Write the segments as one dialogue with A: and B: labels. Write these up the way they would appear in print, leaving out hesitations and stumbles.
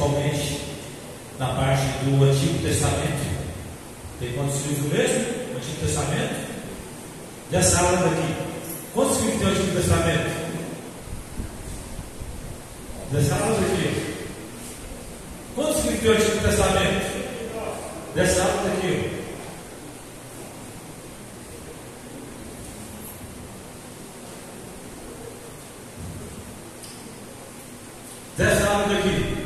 A: principalmente na parte do Antigo Testamento. Tem quantos livros mesmo? O Antigo Testamento? Dessa aula daqui. Quantos livros tem o Antigo Testamento? Dessa aula daqui. Quantos livros tem o Antigo Testamento? Dessa aula daqui. Dessa aula daqui.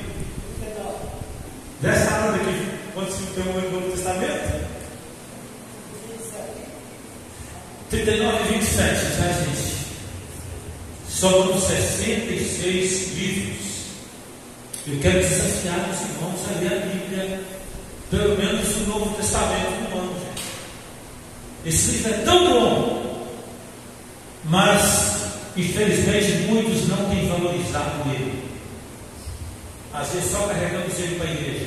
A: Dessa aula daqui. Quantos livros tem o Novo Testamento? 39 e 27, tá, gente? Somos 66 livros. Eu quero desafiar os irmãos a ler a Bíblia, pelo menos o Novo Testamento no ano, gente. Esse livro é tão bom, mas infelizmente muitos não têm valorizado ele. Às vezes só carregamos ele para a igreja.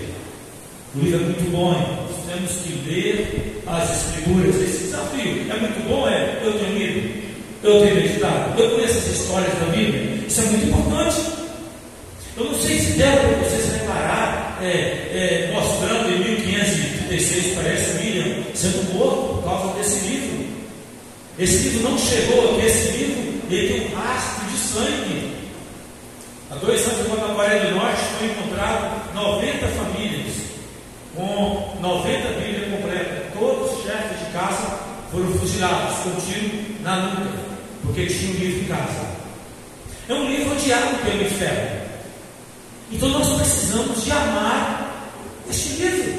A: O livro é muito bom, nós temos que ler as Escrituras. Esse desafio é muito bom, eu tenho lido, eu tenho meditado, eu conheço as histórias da Bíblia, isso é muito importante. Eu não sei se deram para vocês reparar, mostrando em 1536, parece William sendo morto por causa desse livro. Esse livro não chegou aqui, esse livro ele tem um rastro de sangue. Há 2 anos, quando na Coreia do Norte foi encontrado 90 famílias com 90 Bíblias completas. Todos os chefes de casa foram fuzilados com um tiro na nuca, porque tinha um livro em casa. É um livro odiado pelo inferno. Então nós precisamos de amar este livro.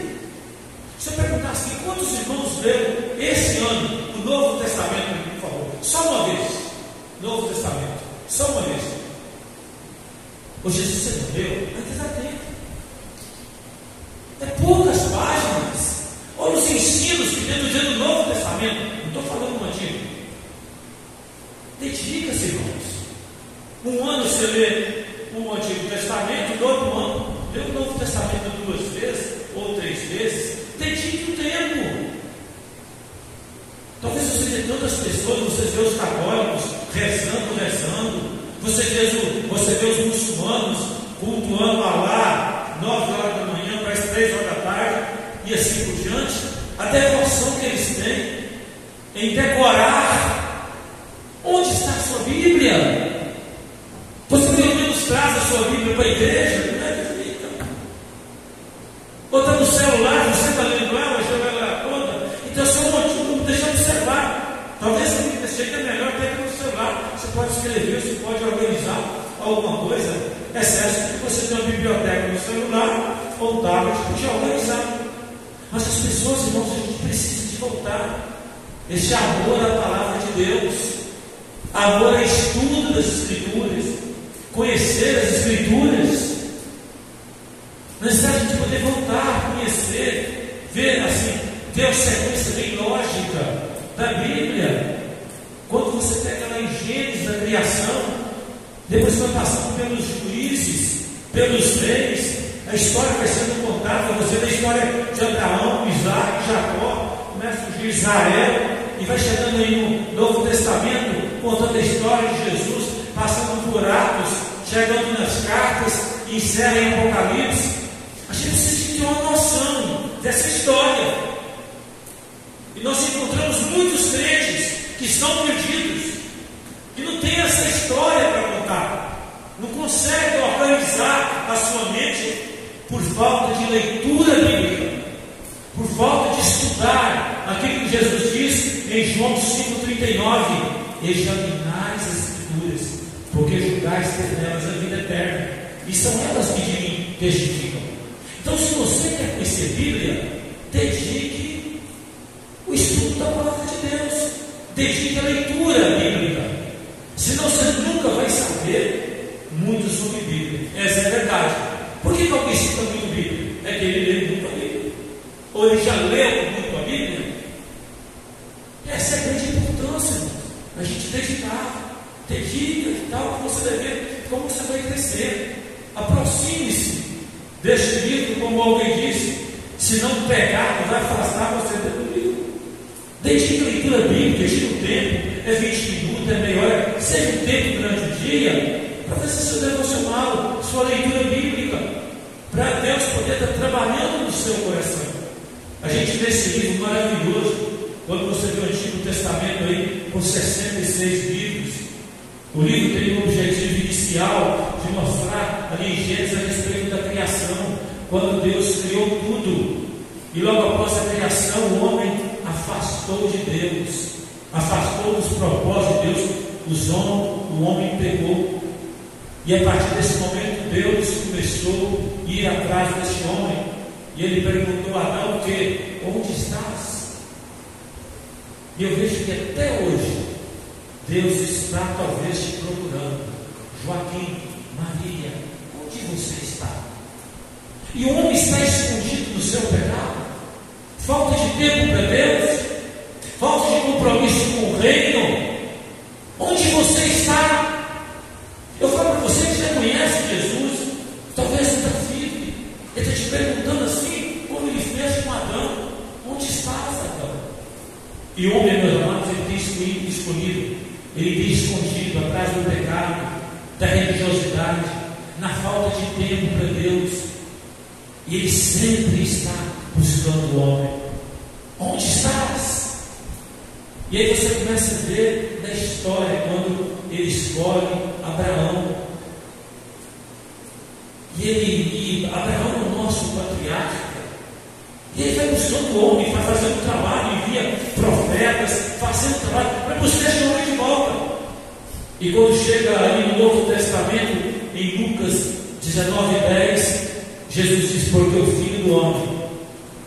A: Se eu perguntar assim, quantos irmãos leram esse ano o Novo Testamento, por favor? Só uma vez. Novo Testamento. Só uma vez. Ô Jesus, você não leu? Ainda dá tempo. É poucas páginas. Olha os ensinos que tem do Novo Testamento. Não estou falando do Antigo. Dedica-se, irmãos. Um ano você lê o Antigo Testamento, no outro ano lê o Novo Testamento 2 vezes ou 3 vezes. Dedique o tempo. Talvez você vê tantas pessoas, você vê os católicos rezando. Você vê os muçulmanos cultuando Alá 9 horas da manhã para as 3 horas da tarde e assim por diante. A devoção que eles têm em decorar. Onde está a sua Bíblia? Você pelo menos traz a sua Bíblia para a igreja? Não é Bíblia? Ou está no celular, você está lendo ela, já vai lá toda. Então, seu motivo, deixa no celular. Talvez a Bíblia seja melhor até que no celular. Você pode escrever, você pode organizar alguma coisa, exceto que você tem uma biblioteca no celular ou tablet para organizar. Mas as pessoas, irmãos, a gente precisa de voltar. Esse amor à palavra de Deus, amor ao estudo das Escrituras, conhecer as Escrituras, necessidade de poder voltar, conhecer, ver assim, ter uma sequência bem lógica da Bíblia. Quando você pega lá em Gênesis, da criação, depois vai passando pelos juízes, pelos reis, a história vai sendo contada. Você vê a história de Abraão, Isaac, Jacó, começa a surgir Israel, e vai chegando aí no Novo Testamento, contando a história de Jesus, passando por Atos, chegando nas cartas, e encerra em Apocalipse. A gente precisa ter uma noção dessa história. E nós encontramos muitos crentes que estão perdidos, que não tem essa história para contar, não consegue organizar a sua mente por falta de leitura bíblica, por falta de estudar aquilo que Jesus disse em João 5,39: examinai as Escrituras, porque julgais ter nelas a vida eterna, e são elas que de mim testificam. Então, se você quer conhecer a Bíblia, dedique o estudo da palavra de Deus, dedique a leitura bíblica, senão você nunca vai saber muito sobre Bíblia. Essa é a verdade. Por que alguém cita muito Bíblia? É que ele lê muito a Bíblia, ou ele já leu muito a Bíblia. Essa é a grande importância, a gente dedica e tal, que você vai ver como você vai crescer. Aproxime-se deste livro, como alguém disse, senão o pecado vai afastar você do livro. Dedique a leitura bíblica, dedique um tempo, é 20 minutos, é meia hora, seja um tempo durante o dia, para fazer seu devocional, sua leitura bíblica. para Deus poder estar trabalhando no seu coração. A gente vê esse livro maravilhoso, quando você vê o Antigo Testamento aí, com 66 livros. O livro tem o objetivo inicial de mostrar ali em Gênesis a respeito da criação, quando Deus criou tudo. E logo após a criação, o homem afastou de Deus, afastou dos propósitos de Deus, o homem pegou. E a partir desse momento, Deus começou a ir atrás desse homem. E ele perguntou a Adão que, onde estás? E eu vejo que até hoje, Deus está talvez te procurando. Joaquim, Maria, onde você está? E o homem está escondido no seu pecado. Falta de tempo para Deus, falta de compromisso com o reino. Onde você está? Eu falo para você que já conhece Jesus, talvez você está firme. Ele está te perguntando assim, como ele fez com Adão: onde estás, Adão? E o homem, meus amados, ele tem escondido, ele tem escondido atrás do pecado, da religiosidade, na falta de tempo para Deus. E ele sempre está buscando o homem. Onde estás? E aí você começa a ver na história, quando ele escolhe Abraão. E Abraão é o nosso patriarca. E ele vai buscando o homem, vai fazendo trabalho, envia profetas, fazendo trabalho para buscar esse homem de volta. E quando chega ali no Novo Testamento, em Lucas 19:10, Jesus diz: porque o Filho do Homem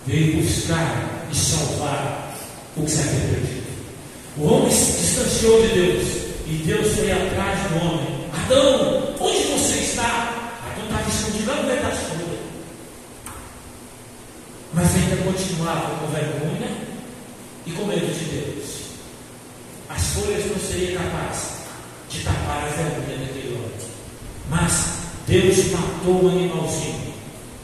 A: veio buscar e salvar o que se havia perdido. O homem se distanciou de Deus, e Deus foi atrás do homem. Adão, onde você está? Adão estava escondido lá no meio das folhas, mas ainda continuava com vergonha e com medo de Deus. As folhas não seriam capazes de tapar a vergonha daquele homem. Mas Deus matou o animalzinho,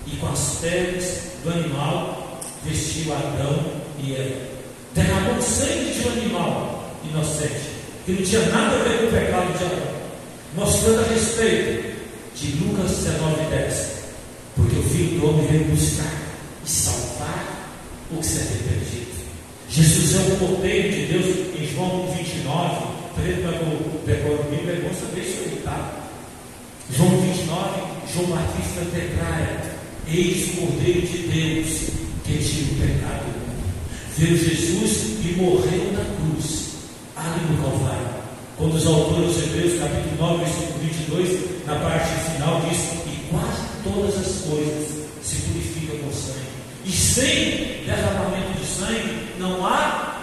A: e com as peles do animal vestiu Adão e Eva. Derramou sangue de um animal inocente, que não tinha nada a ver com o pecado de Adão, mostrando a respeito de Lucas 19:10, porque o Filho do Homem veio buscar e salvar o que se havia perdido. Jesus é o Cordeiro de Deus. Em João 29, pegou a Bíblia, é bom saber isso aí, tá? João 29, João Batista declara: eis o Cordeiro de Deus que tira o pecado do mundo. Veio Jesus e morreu na cruz, ali no Calvário. Quando os autores Hebreus, capítulo 9, versículo 22, na parte final diz: e quase todas as coisas se purificam com sangue, e sem derramamento de sangue não há.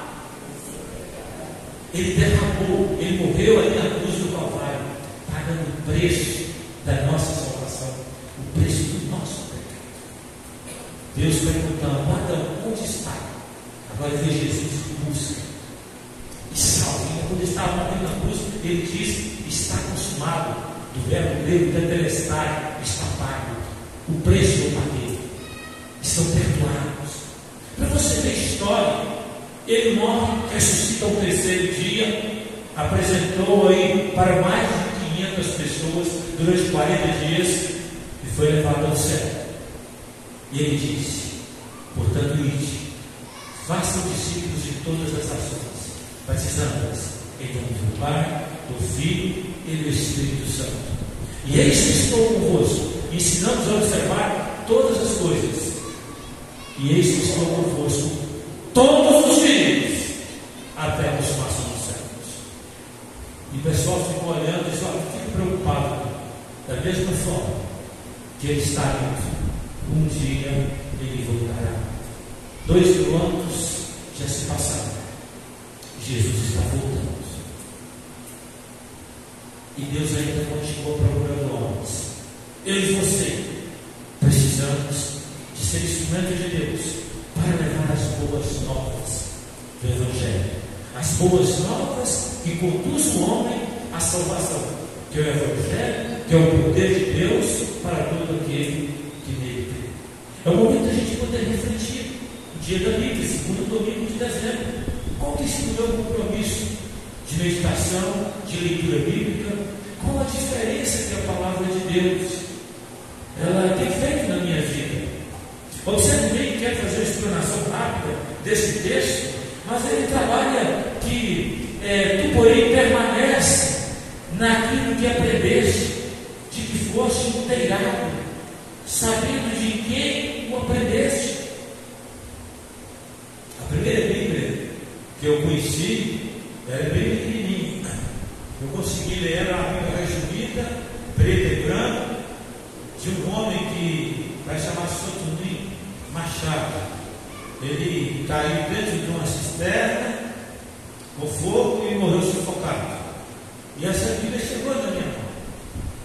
A: Ele derramou, ele morreu ali na cruz do Calvário, pagando o preço da nossa salvação, o preço do nosso pecado. Deus perguntando: Adão, onde está? Agora vê Jesus que busca e salva. Quando ele estava morrendo na cruz, ele diz: está consumado. Do verbo grego tetelestai, está pago. O preço eu paguei. Estão perdoados. Para você ver a história, ele morre, ressuscita ao terceiro dia, apresentou aí para mais de 500 pessoas durante 40 dias e foi levado ao céu. E ele disse: portanto, ide, façam discípulos de todas as nações, batizando-as em nome do Pai, do Filho e do Espírito Santo. E eis que estou convosco, ensinamos a observar todas as coisas. E eis que estou convosco todos os dias, até a consumação dos séculos. E o pessoal ficou olhando e disse: olha, fico preocupado. Da mesma forma que ele está indo, um dia ele voltará. 2000 anos já se passaram. Jesus está voltando. E Deus ainda continua procurando homens. Eu e você precisamos de ser instrumento de Deus para levar as boas novas do Evangelho. As boas novas que conduzem o homem à salvação, que é o Evangelho, que é o poder de Deus para todo aquele que nele crê. É o momento da gente poder refletir. O dia da Bíblia, segundo domingo de dezembro. Qual que se o meu compromisso de meditação, de leitura bíblica? Qual a diferença que a palavra de Deus ela tem feito na minha desse texto, mas ele trabalha que tu, porém, permanece naquilo que aprendeste, de que foste inteirado, sabendo de quem o aprendeste. A primeira Bíblia que eu conheci era bem pequenininha. Eu consegui ler ela, a Bíblia resumida, preta e branca, de um homem que vai chamar Sotunim Machado. Ele caiu dentro de uma cisterna com fogo e morreu sufocado. E essa Bíblia chegou na minha mão.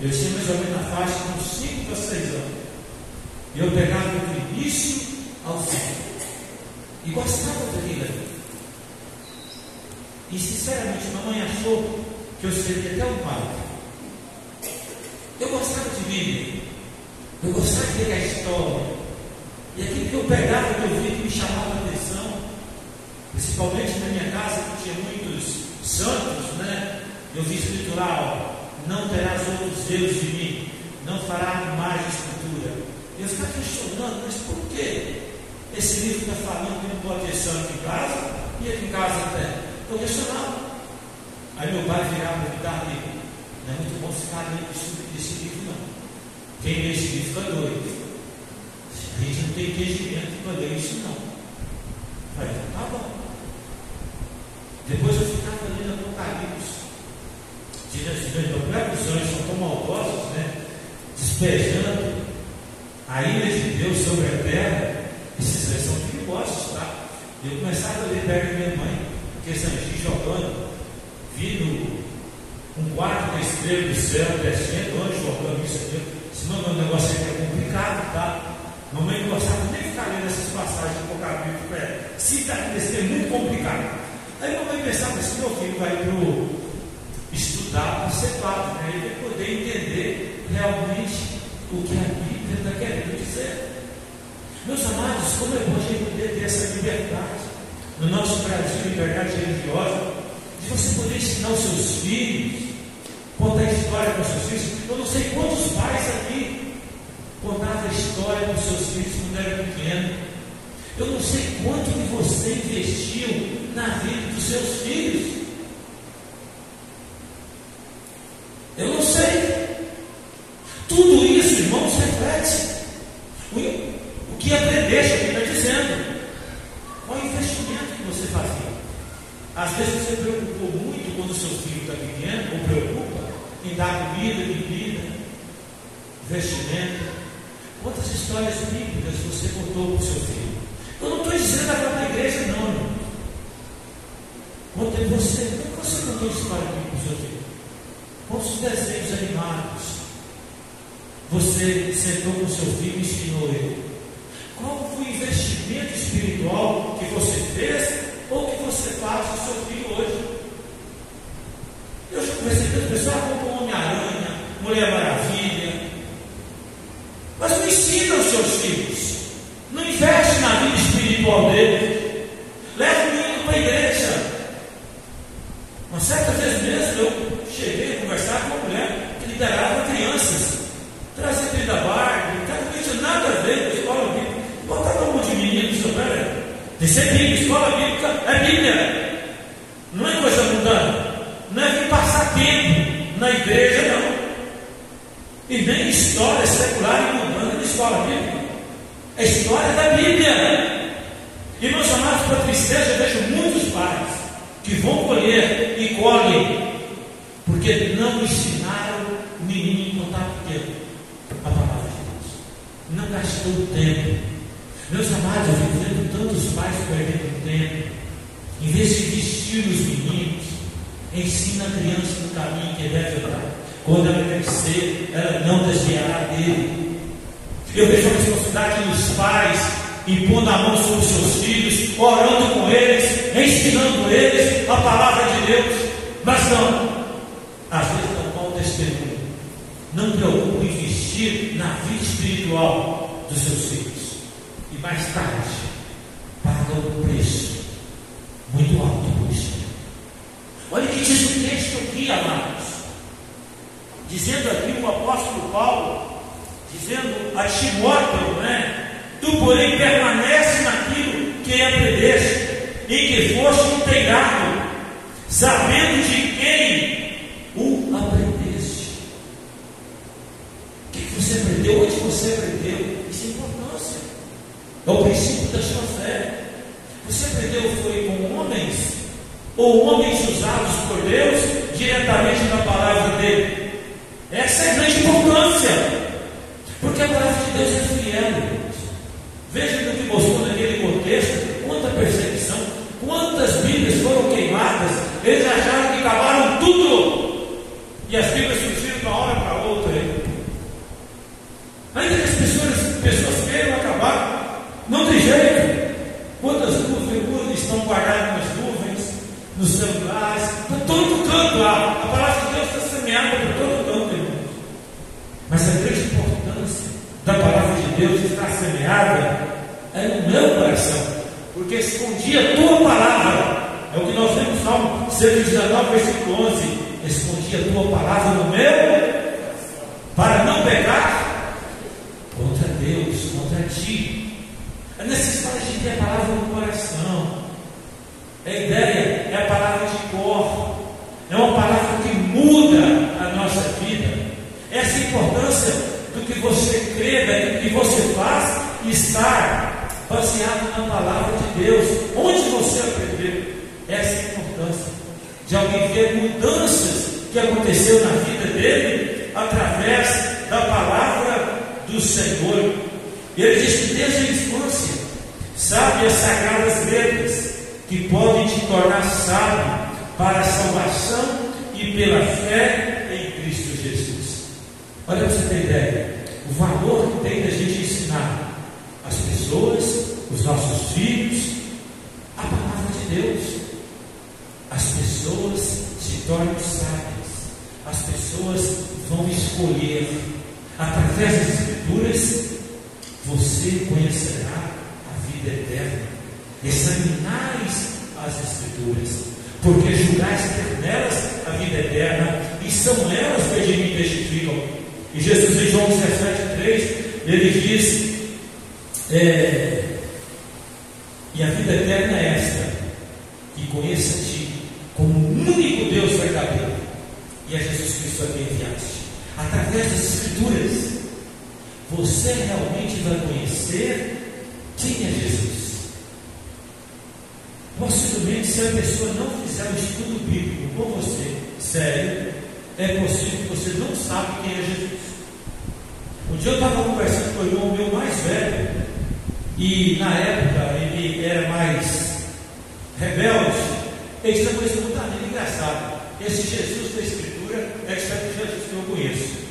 A: Eu tinha mais ou menos na faixa de uns 5 a 6 anos. E eu pegava do início ao fim. E gostava daquilo ali. E sinceramente, mamãe achou que eu seria até um padre. Eu gostava de Bíblia. Eu gostava de ler a história. E aquilo que eu pegava, que eu via que me chamava a atenção, principalmente na minha casa, que tinha muitos santos, né? Eu vi escritural: não terás outros deuses de mim, não fará mais escultura. E eu ficava questionando, mas por que esse livro está falando que não pode ter santo em casa, e aqui em casa até? Eu questionava. Aí meu pai virava para me dar livro. Não é muito bom ficar lendo esse livro, não. Quem lê esse livro fica doido. A gente não tem entendimento para ler isso, não. Eu falei, tá bom. Depois eu ficava lendo Apocalipse. As previsões são tão maldosas, né? Despejando a ira de Deus sobre a terra. Esses aí são perigosos, tá? Eu começava a ler perto da minha mãe, porque esse anjinho jogando, vindo um quarto da estrela do céu, descendo, anjo jogando isso aqui. Senão o negócio aqui é complicado, tá? Mamãe não gostava nem de ficar lendo essas passagens do Apocalipse para ela. Se está acontecendo, é muito complicado. Aí mamãe pensava assim: meu filho vai estudar para ser padre, né? Ele vai poder entender realmente o que a Bíblia está querendo dizer. Meus amados, como é bom a gente poder ter essa liberdade no nosso Brasil, liberdade religiosa, de você poder ensinar os seus filhos, contar história para os seus filhos. Eu não sei quantos pais aqui contavam história para os seus filhos quando eram pequenos. Eu não sei quanto que você investiu na vida dos seus filhos. Eu não sei. Tudo isso, irmãos, reflete o que aprendeste, o que está dizendo. Qual o investimento que você fazia? Às vezes você preocupou muito quando o seu filho está pequeno, ou preocupa em dar comida, bebida, vestimento. Quantas histórias bíblicas você contou para o seu filho? Eu não estou dizendo a própria igreja, não, irmão. Quanto você contou história bíblica para o seu filho? Quantos desenhos animados você sentou com o seu filho e ensinou ele? Qual foi o investimento espiritual que você fez ou que você faz com o seu filho hoje? Eu já conversei com as pessoas como Homem-Aranha, Mulher Maravilha, mas não ensina os seus filhos, não investe na vida espiritual deles, leva o menino para a igreja. Uma certa vez mesmo eu cheguei a conversar com uma mulher que liderava crianças, trazia trilha Barbie, cada vez tinha nada a ver com a escola bíblica. Botava um monte de meninos, isso é Bíblia, escola bíblica é Bíblia, não é coisa mundana, não é vir passar tempo na igreja, não, e nem história secular e mundana na escola bíblica, é história da Bíblia. E meus amados, para tristeza, eu vejo muitos pais que vão colher e colhem, porque não ensinaram o menino em contato pequeno a palavra de Deus, não gastou tempo. Meus amados, eu fico vendo tantos pais perdendo tempo, em vez de vestir os meninos, ensina a criança no caminho que deve andar. Quando ela crescer, ela não desviará dele. Eu vejo a responsabilidade dos pais impondo a mão sobre os seus filhos, orando com eles, ensinando eles a palavra de Deus, mas não, às vezes não mau testemunho, não preocupa em investir na vida espiritual dos seus filhos. E mais tarde, pagam um preço muito alto por isso. Olha o que diz o texto aqui, amados. Dizendo aqui o apóstolo Paulo, dizendo a Timóteo, né? Tu, porém, permanece naquilo quem aprendeste, em que foste inteirado, sabendo de quem o aprendeste. O que você aprendeu? Onde você aprendeu? Isso é importância. É o princípio da sua fé. Você aprendeu foi com homens, ou homens usados por Deus diretamente na palavra dele? Essa é a grande importância, porque a palavra de Deus é fiel. Veja no que mostrou naquele contexto, quanta perseguição, quantas Bíblias foram queimadas. Eles acharam que acabaram tudo, e as Bíblias surgiram de uma hora para outra. Ainda que as pessoas queiram acabar, não tem jeito. Quantas nuvens estão guardadas nas nuvens, nos celulares, por todo canto lá. A palavra de Deus está semeada por todo canto, irmãos. Mas a grande importância da palavra de Deus está semeada é no meu coração, porque escondi a tua palavra. É o que nós vemos no Salmo 119, versículo 11. Escondi a tua palavra no meu, para não pecar contra Deus, contra ti. É necessário a gente ter a palavra no coração. A ideia é a palavra de cor, é uma palavra que muda a nossa vida. Essa importância do que você crê, do que você faz, estar baseado na palavra de Deus. Onde você aprendeu? Essa é a importância de alguém ver mudanças que aconteceu na vida dele através da palavra do Senhor. E ele diz que desde a infância sabe as sagradas letras que podem te tornar sábio para a salvação e pela fé em Cristo Jesus. Olha para você ter ideia, o valor que tem da gente ensinar as pessoas, os nossos filhos, a palavra de Deus. As pessoas se tornam sábias, as pessoas vão escolher, através das Escrituras, você conhecerá a vida eterna. Examinais as Escrituras, porque julgais ter nelas a vida eterna, e são elas que me testificam. E Jesus em João 17,3, ele diz, e a vida eterna é esta, que conheça a ti como o único Deus verdadeiro, e a Jesus Cristo a quem enviaste. Através das Escrituras, você realmente vai conhecer quem é Jesus. Possivelmente, se a pessoa não fizer um estudo bíblico com você, sério, é possível que você não sabe quem é Jesus. Um dia eu estava conversando com o irmão meu mais velho, e na época ele era mais rebelde. Ele disse uma coisa muito engraçada: esse Jesus da Escritura é diferente do Jesus que eu conheço.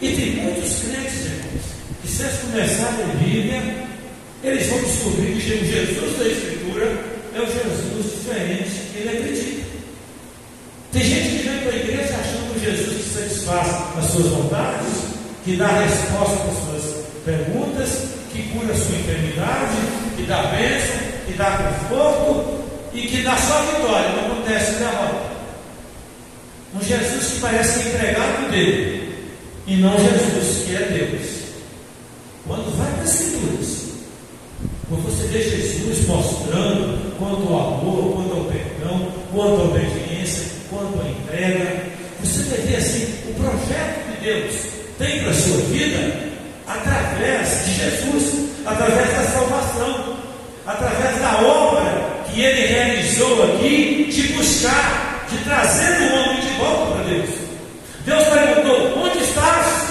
A: E tem muitos crentes, irmãos, que se eles começarem a Bíblia, eles vão descobrir que o Jesus da Escritura é o Jesus diferente que ele acredita. Tem gente que vem para a igreja achando que Jesus que satisfaz as suas vontades, que dá resposta para as suas perguntas, que cura a sua enfermidade, que dá bênção, que dá conforto e que dá só vitória, não acontece derrota. Um Jesus que parece empregado dele e não Jesus que é Deus. Quando vai para as Escrituras, quando você vê Jesus mostrando quanto ao amor, quanto ao perdão, quanto à obediência, quanto à entrega, você vai ver assim, o projeto que Deus tem para a sua vida através de Jesus, através da salvação, através da obra que Ele realizou aqui, de buscar, de trazer o homem de volta para Deus. Deus perguntou: onde estás?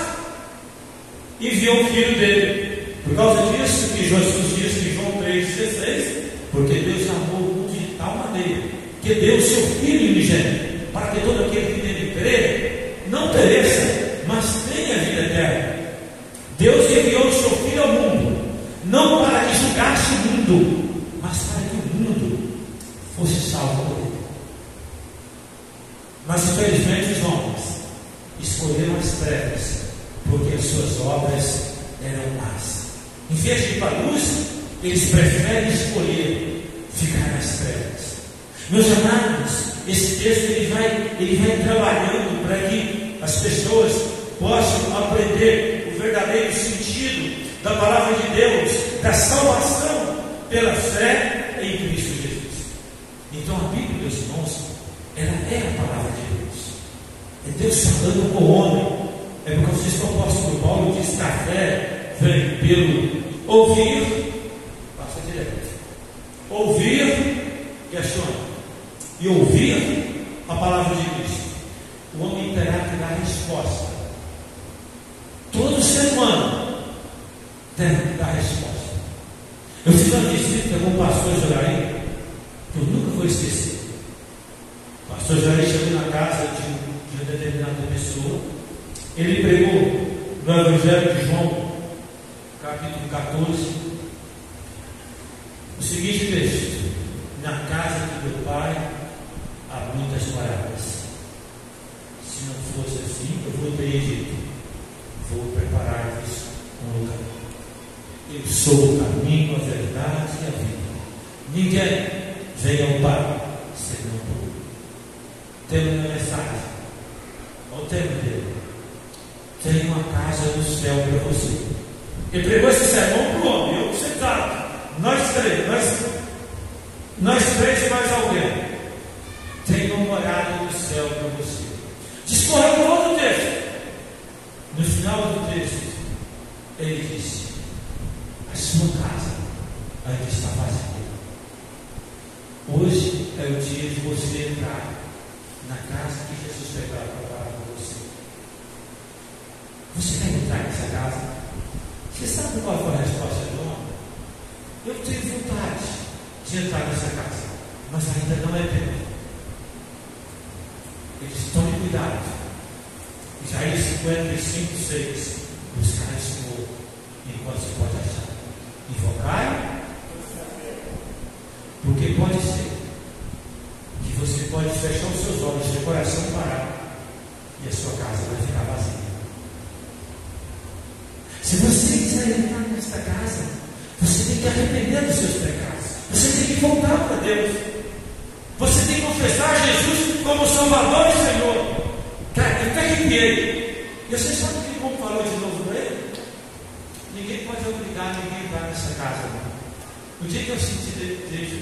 A: Enviou o filho dele. Por causa disso que Jesus disse em João 3,16, porque Deus amou o mundo de tal maneira que deu o seu Filho unigênito, para que todo aquele que nele crê não pereça, mas tenha vida eterna. Deus enviou o seu Filho ao mundo, não para que julgasse o mundo, mas para que o mundo fosse salvo por ele. Mas infelizmente os homens escolheram as trevas, porque as suas obras eram más. Em vez de ir para a luz, eles preferem escolher ficar nas trevas. Meus amados, esse texto ele vai trabalhando para que as pessoas possam aprender o verdadeiro sentido da palavra de Deus, da salvação pela fé em Cristo Jesus. Então a Bíblia, meus irmãos, ela é a palavra de Deus. É Deus falando com o homem. É por causa disso que o apóstolo Paulo diz que a fé vem pelo ouvir, passa direto. Ouvir, questiona. E ouvir a palavra de Cristo. O homem terá que dar resposta. Todo ser humano deve dar resposta. Eu fiz uma visita com o pastor Joraí, que eu nunca vou esquecer. O pastor Joraí chegou na casa de uma determinada pessoa. Ele pregou no Evangelho de João, capítulo 14, o seguinte texto: na casa de meu pai há muitas moradas. Se não fosse assim, eu vou ter dito: vou preparar-vos um lugar. Eu sou o caminho, a verdade e a vida. Ninguém vem ao Pai senão por mim. Temos uma mensagem. Olha o tema dele. Tem uma casa no céu para você. Ele pregou esse sermão para o homem. Eu sentado. Nós três e mais alguém. Tem uma morada no céu para você. Discorreu no outro texto. No final do texto, ele disse: a sua casa ainda está vazia. Hoje é o dia de você entrar na casa que Jesus preparou para você. Você quer entrar nessa casa? Você sabe qual foi a resposta do homem? Eu tenho vontade de entrar nessa casa, mas ainda não é tempo. Ele disse: tome cuidado. Isaías 55:6. Buscar o Senhor enquanto se pode achar. Invocai, porque pode ser que você pode fechar os seus olhos, seu coração parar, e a sua casa vai ficar vazia. Se você quiser entrar nesta casa, você tem que arrepender dos seus pecados. Você tem que voltar para Deus. Você tem que confessar Jesus como Salvador e Senhor. Cara, eu até arrepiei. E você sabe o que o povo falou de novo para ele? Ninguém pode obrigar ninguém a entrar nessa casa. Não. O dia que eu senti desejo,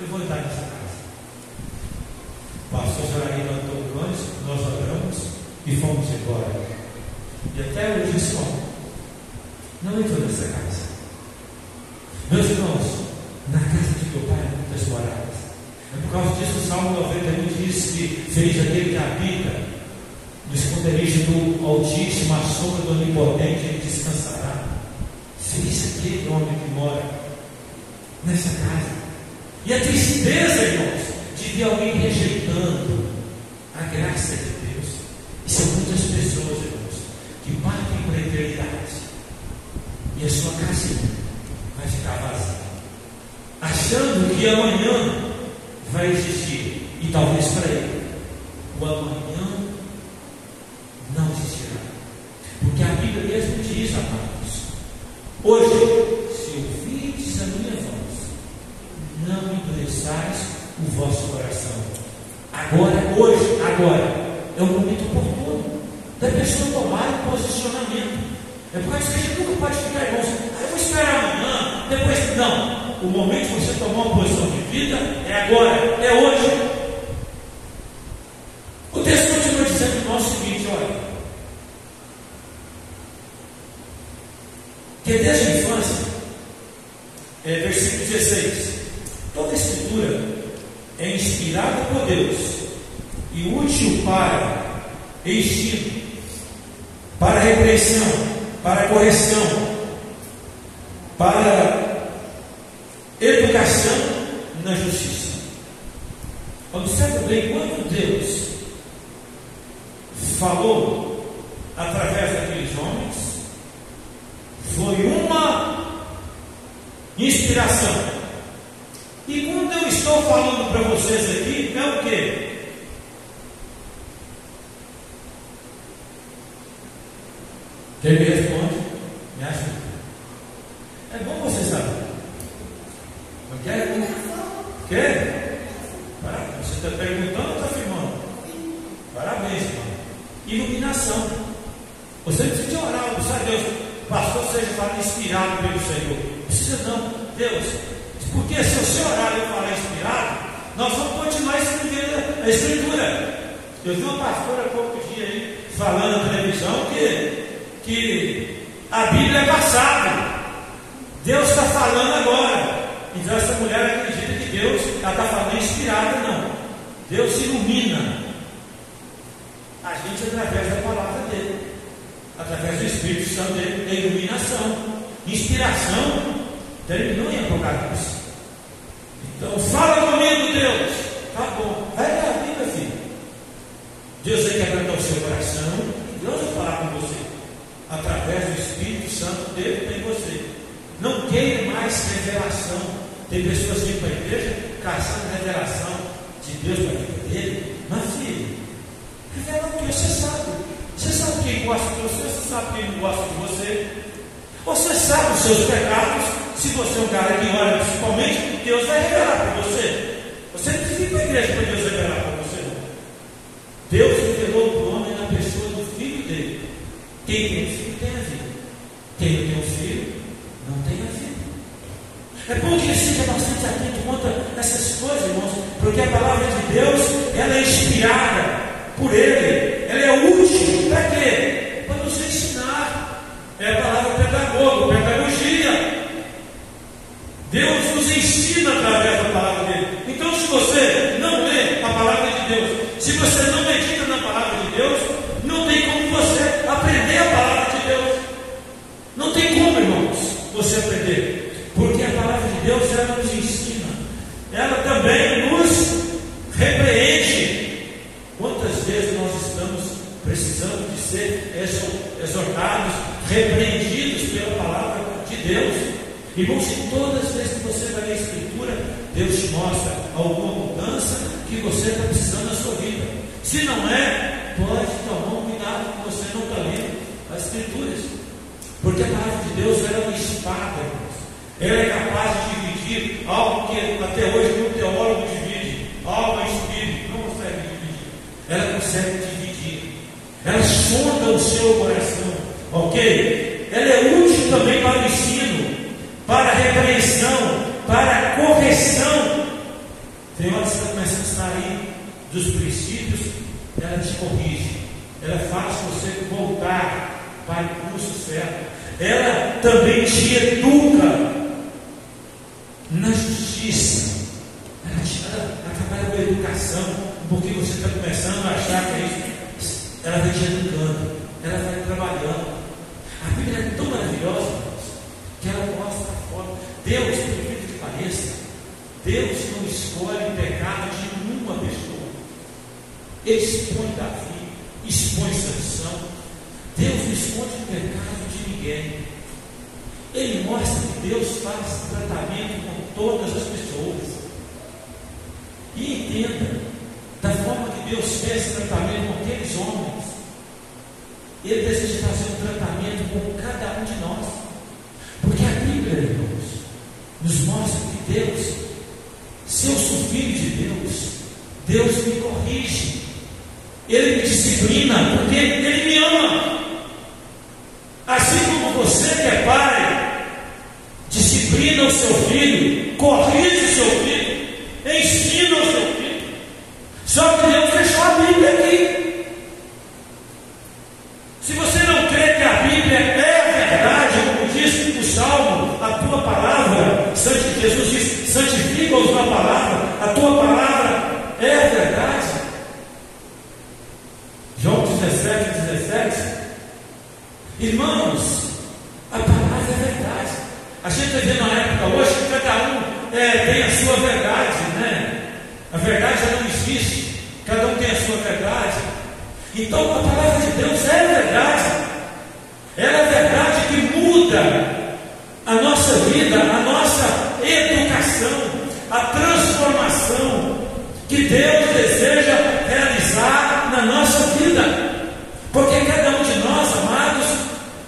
A: eu vou entrar nessa casa. O pastor Joraí levantou nós oramos e fomos embora. E até hoje esse homem não entrou nessa casa. Meus irmãos, na casa de meu pai há muitas moradas. É por causa disso o Salmo 91 diz que feliz aquele que habita no esconderijo do Altíssimo, a sombra do Onipotente, ele descansará. Feliz aquele homem que mora nessa casa. E a tristeza, irmãos, de ver alguém rejeitando a graça de Deus. E são muitas pessoas, irmãos, que partem para a eternidade e a sua casa vai ficar vazia, achando que amanhã vai existir. E talvez para ele o amanhã não existirá, porque a Bíblia mesmo diz, amados: hoje, se ouvirdes a minha voz, não endureçais o vosso coração. Agora é o momento oportuno da pessoa tomar um posicionamento. É por isso que a gente nunca pode ficar, irmãos, eu vou esperar amanhã, depois. Não, o momento de você tomar uma posição de vida é agora, é hoje. O texto continua dizendo o seguinte: olha, que desde a infância, versículo 16, toda a escritura é inspirada por Deus e útil para ensino, para repreensão, para correção, para educação na justiça. Observe bem, quando Deus falou através daqueles homens, foi uma inspiração. E quando eu estou falando para vocês aqui, é o quê? Quem me responde? Me ajuda. É bom você saber. Não quer? Quer? Você está perguntando ou está afirmando? Parabéns, irmão. Iluminação. Você precisa de orar, buscar Deus. Pastor, seja para inspirado pelo Senhor. Não precisa não. Deus, porque se você orar e eu falar inspirado, nós vamos continuar escrevendo a Escritura. Eu vi uma pastora há pouco dia aí falando na televisão que a Bíblia é passada, Deus está falando agora. Então essa mulher acredita que Deus, ela está falando inspirada, não. Deus ilumina a gente através da palavra dele, através do Espírito Santo dele, da iluminação. Inspiração terminou em Apocalipse. Então fala comigo, Deus. Tá bom, vai ler a Bíblia, filho. Deus vai quebrantar o seu coração, Deus vai falar com você através do Espírito Santo dele em você. Não queira mais revelação. Tem pessoas que vêm para a igreja caçando revelação de Deus para a vida dele. Mas filho, revela o que você sabe. Você sabe quem gosta de você, você sabe quem não gosta de você. Você sabe os seus pecados. Se você é um cara que ora principalmente, Deus vai revelar para você. Você não precisa ir para a igreja para Deus revelar para você, não. Deus revelou para o homem na pessoa do filho dele. Quem tem filho tem a vida. Quem não tem um filho não tem a vida. É bom que você seja bastante atento contra essas coisas, irmãos, porque a palavra de Deus, ela é inspirada por Ele, ela é útil para quê? Para nos ensinar. É a palavra pedagogo, pedagogia. Deus nos ensina através da palavra dele. Então, se você não lê a palavra de Deus, se você não medita na palavra de Deus, não tem como você aprender a palavra de Deus. Não tem como, irmãos, você aprender. Porque a palavra de Deus, ela nos ensina. Ela também nos repreende. Quantas vezes nós estamos precisando de ser exortados, repreendidos pela palavra de Deus? Irmãos, e todas as vezes que você vai ler a Escritura, Deus te mostra alguma mudança que você está precisando na sua vida. Se não é, pode tomar um cuidado que você não está lendo as Escrituras. Porque a palavra de Deus, ela é uma espada, irmãos. Ela é capaz de dividir algo que até hoje nenhum teólogo divide. Alma e espírito, não consegue dividir. Ela consegue dividir. Ela sonda o seu coração, ok? Ela é útil também para o ensino, para a repreensão, para a correção. Tem horas que está começando a sair dos princípios, ela te corrige, ela faz você voltar para o curso certo. Ela também te educa na justiça. Ela trabalha com a educação, porque você está começando a achar que é isso. Ela vai te educando, ela vai trabalhando. A Bíblia é tão maravilhosa, que ela mostra a forma. Deus, por incrível que pareça, Deus não escolhe o pecado de nenhuma pessoa. Ele expõe Davi, expõe Sansão. Deus não esconde o pecado de ninguém. Ele mostra que Deus faz tratamento com todas as pessoas. E entenda, da forma que Deus fez tratamento com aqueles homens, Ele deseja fazer um tratamento com cada um de nós. Porque a Bíblia, irmãos, nos mostra que Deus, se eu sou filho de Deus, Deus me corrige, Ele me disciplina, porque Ele me ama. Assim como você que é pai, disciplina o seu filho, corrige o seu filho, ensina o seu filho. Só que Deus deixou a Bíblia aqui. Se você não crê que a Bíblia é verdade, como diz o Salmo, a tua palavra, Jesus diz, santifica-os na palavra, a tua palavra é verdade. João 17. Irmãos, a palavra é verdade. A gente está vendo na época hoje que cada um tem a sua verdade, né? A verdade já não existe, cada um tem a sua verdade. Então a palavra de Deus é verdade. Ela é verdade que muda a nossa vida, a nossa educação, a transformação que Deus deseja realizar na nossa vida. Porque cada um de nós, amados,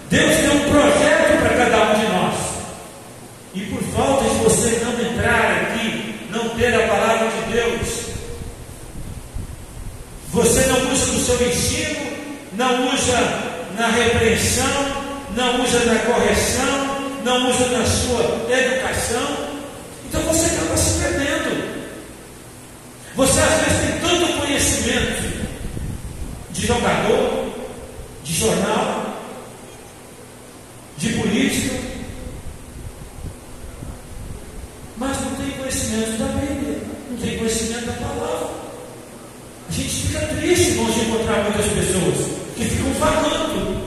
A: Deus tem um projeto para cada um de nós. E por falta de você não entrar aqui, não ter a palavra de Deus, você não usa no seu ensino, não usa na repreensão, não usa na correção, não usa na sua educação. Então você acaba se perdendo. Você às vezes tem tanto conhecimento de jogador, de jornal, de política, mas não tem conhecimento da Bíblia, não tem conhecimento da palavra. A gente fica triste, irmãos, de encontrar muitas pessoas que ficam vagando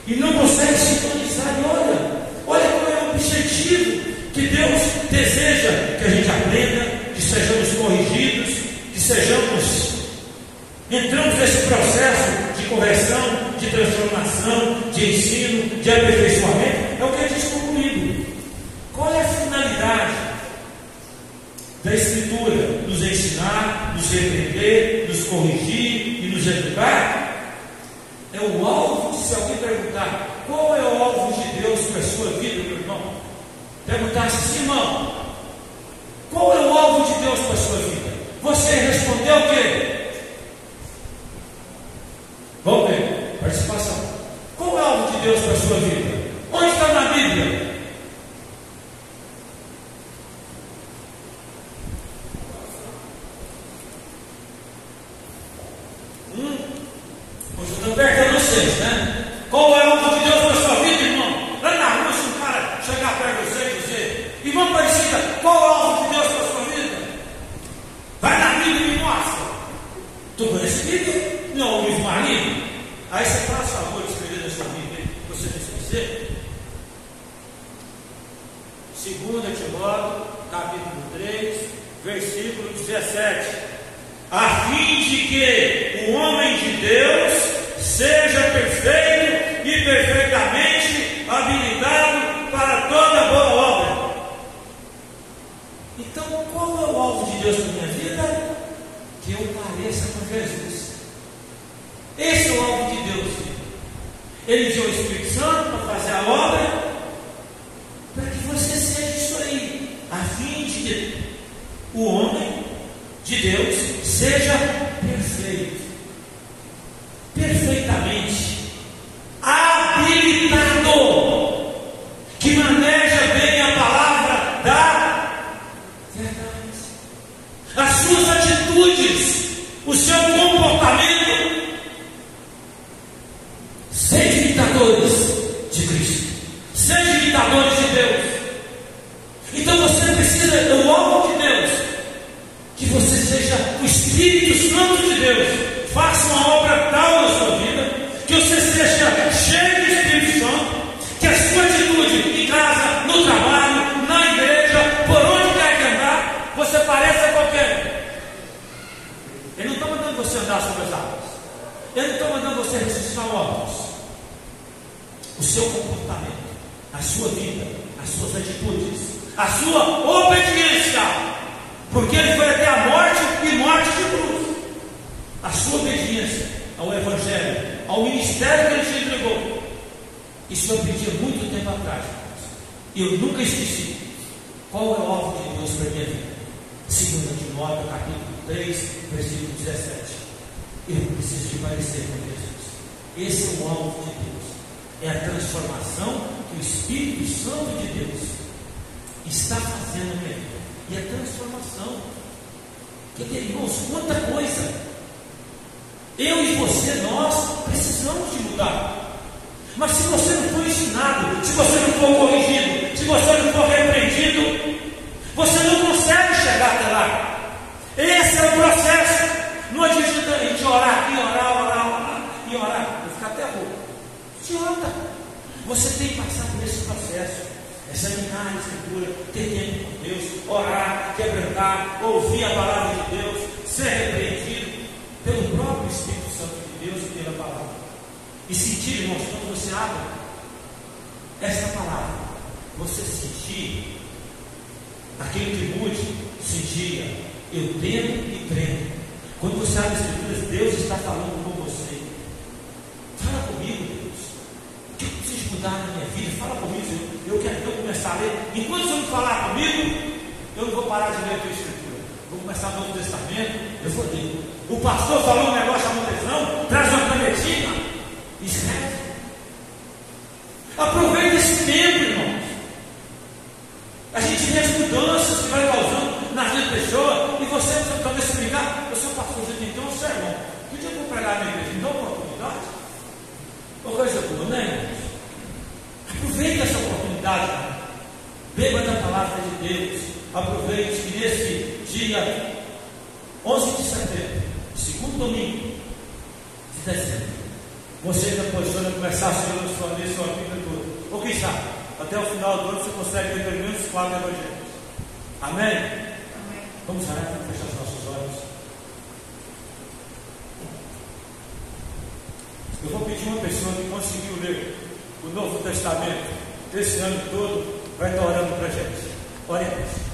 A: e não conseguem sintonizar. E olha qual é o objetivo que Deus deseja: que a gente aprenda, que sejamos corrigidos, que entramos nesse processo de correção, de transformação, de ensino, de aperfeiçoamento. É o que é diz concluído. Qual é a finalidade da Escritura? Nos ensinar, nos repreender, nos corrigir e nos educar? É o alvo. Se alguém perguntar qual é o alvo de Deus para a sua vida, meu irmão, perguntar assim: irmão, qual é o alvo de Deus para a sua vida? Você respondeu o quê? Vamos ver, participação. Qual é o alvo de Deus para a sua vida? Onde está na Bíblia? Hoje eu estou perguntando a vocês, né? Qual é o alvo de Deus para a sua vida, irmão? Lá na rua, se um cara chegar perto de você e dizer: irmão Aparecida, qual é o alvo de Deus para a sua vida? Vai na Bíblia e me mostra. Tu conhece a Bíblia? Não, o livro marinho. Aí você faz o favor de escrever na sua Bíblia, para você não esquecer. 2 Timóteo, capítulo 3, versículo 17. A fim de que o homem de Deus seja perfeito e perfeitamente habilitado para toda boa obra. Então, qual é o alvo de Deus na minha vida? Que eu pareça com Jesus. Esse é o alvo de Deus. Ele deu o Espírito Santo para fazer a obra, para que você seja isso aí, a fim de que o homem de Deus seja perfeito, perfeitamente habilitado, que maneja bem a palavra da verdade, as suas atitudes, o seu comportamento. Sejam imitadores de Cristo, sejam imitadores de Deus. Então você precisa do alvo de Deus, que você seja o Espírito Santo de Deus, faça uma obra tal na sua vida, que você seja cheio do Espírito Santo, que a sua atitude em casa, no trabalho, na igreja, por onde quer que andar, você pareça qualquer. Ele não está mandando você andar sobre as águas, ele não está mandando você ressuscitar mortos. O seu comportamento, a sua vida, as suas atitudes, a sua obediência, porque ele foi até a morte e morte de cruz. A sua obediência ao Evangelho, ao ministério que ele te entregou. Isso eu aprendi há muito tempo atrás, e eu nunca esqueci. Qual é o alvo de Deus para a minha vida? 2 Timóteo, capítulo 3, versículo 17. Eu preciso de parecer com Jesus. Esse é o alvo de Deus. É a transformação que o Espírito Santo de Deus está fazendo na minha vida. E a transformação, que irmãos, quanta coisa eu e você, nós precisamos de mudar. Mas se você não for ensinado, se você não for corrigido, se você não for repreendido, você não consegue chegar até lá. Esse é o processo. Não adianta a gente orar aqui, orar e orar, vou ficar até rouco. Adianta. Você tem que passar por esse processo, examinar a Escritura, ter tempo com Deus, orar, quebrantar, ouvir a palavra de Deus, ser repreendido pelo próprio Espírito Santo de Deus e pela palavra. E sentir, irmãos, quando você abre essa palavra, você sentir aquele que mude, sentia, eu temo e tremo. Quando você abre as Escrituras, Deus está falando com você. Fala comigo, Deus. O que eu preciso mudar na minha vida? Fala comigo. Eu quero começar a ler. Enquanto você não falar comigo, eu não vou parar de ler a tua Escritura. Vou começar o Novo Testamento, eu vou ler. O pastor falou um negócio, chamou atenção, traz uma canetinha, escreve. Aproveita esse tempo, irmãos. tarde, beba da palavra de Deus. Aproveite que nesse dia 11 de setembro, segundo domingo de dezembro, você ainda posiciona começar a se transformar sua vida toda. Ou quem sabe, até o final do ano você consegue ler pelo menos 4 evangelhos. Amém? Amém. Vamos orar para fechar os nossos olhos. Eu vou pedir uma pessoa que conseguiu ler o Novo Testamento esse ano todo, vai estar orando para a gente. Ore a Deus.